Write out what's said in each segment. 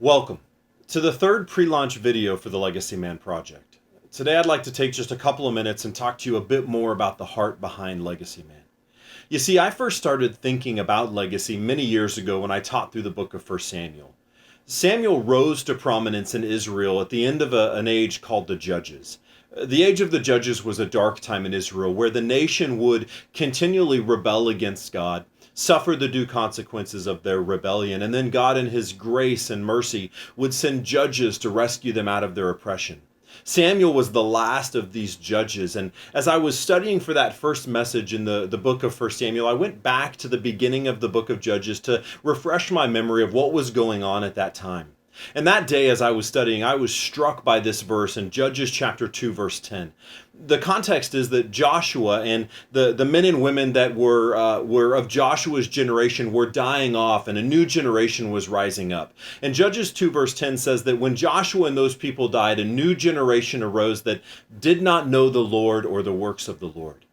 Welcome to the third pre-launch video for the Legacy Man project. Today I'd like to take just a couple of minutes and talk to you a bit more about the heart behind Legacy Man. You see, I first started thinking about legacy many years ago when I taught through the book of 1 Samuel. Samuel rose to prominence in Israel at the end of an age called the Judges. The age of the Judges was a dark time in Israel where the nation would continually rebel against God, suffer the due consequences of their rebellion, and then God in his grace and mercy would send judges to rescue them out of their oppression. Samuel was the last of these judges, and as I was studying for that first message in the book of 1 Samuel, I went back to the beginning of the book of Judges to refresh my memory of what was going on at that time. And that day, as I was studying, I was struck by this verse in Judges chapter 2, verse 10. The context is that Joshua and the men and women that were of Joshua's generation were dying off, and a new generation was rising up. And Judges 2, verse 10 says that when Joshua and those people died, a new generation arose that did not know the Lord or the works of the Lord.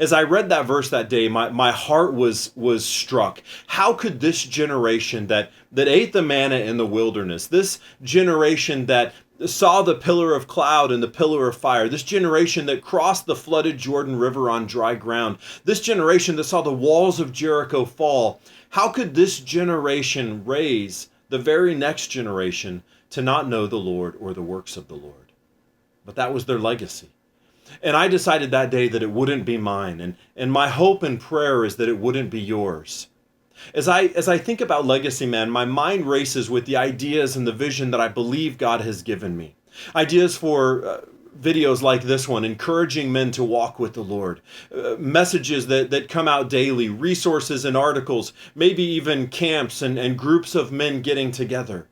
As I read that verse that day, my heart was struck. How could this generation that ate the manna in the wilderness, this generation that saw the pillar of cloud and the pillar of fire, this generation that crossed the flooded Jordan River on dry ground, this generation that saw the walls of Jericho fall, how could this generation raise the very next generation to not know the Lord or the works of the Lord? But that was their legacy. And I decided that day that it wouldn't be mine. And my hope and prayer is that it wouldn't be yours. As I think about Legacy Man, my mind races with the ideas and the vision that I believe God has given me. Ideas for videos like this one, encouraging men to walk with the Lord. Messages that come out daily, resources and articles, maybe even camps and groups of men getting together.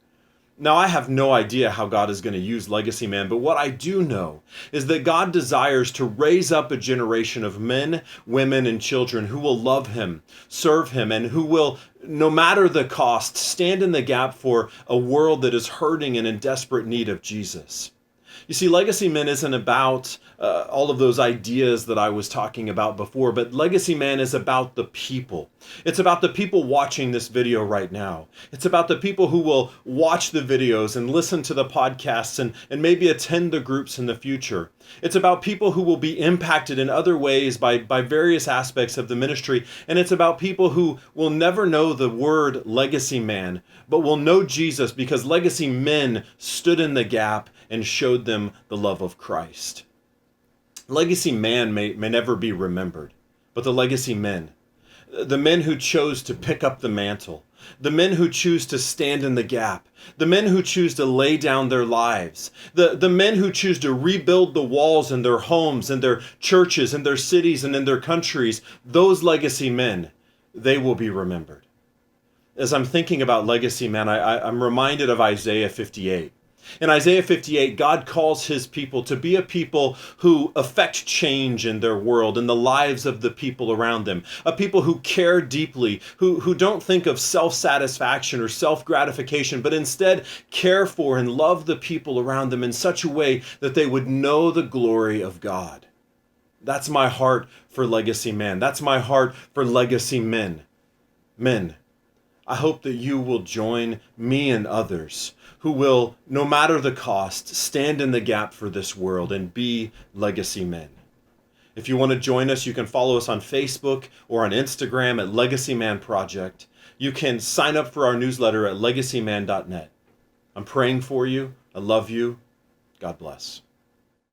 Now, I have no idea how God is going to use Legacy Man, but what I do know is that God desires to raise up a generation of men, women, and children who will love Him, serve Him, and who will, no matter the cost, stand in the gap for a world that is hurting and in desperate need of Jesus. You see, Legacy Man isn't about all of those ideas that I was talking about before, but Legacy Man is about the people. It's about the people watching this video right now. It's about the people who will watch the videos and listen to the podcasts and maybe attend the groups in the future. It's about people who will be impacted in other ways by various aspects of the ministry. And it's about people who will never know the word Legacy Man, but will know Jesus because Legacy Men stood in the gap and showed them the love of Christ. Legacy Man may never be remembered, but the Legacy Men, the men who chose to pick up the mantle, the men who choose to stand in the gap, the men who choose to lay down their lives, the men who choose to rebuild the walls in their homes and their churches and their cities and in their countries, those Legacy Men, they will be remembered. As I'm thinking about Legacy Man, I'm reminded of Isaiah 58. In Isaiah 58, God calls His people to be a people who affect change in their world, in the lives of the people around them. A people who care deeply, who don't think of self-satisfaction or self-gratification, but instead care for and love the people around them in such a way that they would know the glory of God. That's my heart for Legacy Man. That's my heart for Legacy Men. Men, I hope that you will join me and others who will, no matter the cost, stand in the gap for this world and be Legacy Men. If you want to join us, you can follow us on Facebook or on Instagram at Legacy Man Project. You can sign up for our newsletter at legacyman.net. I'm praying for you. I love you. God bless.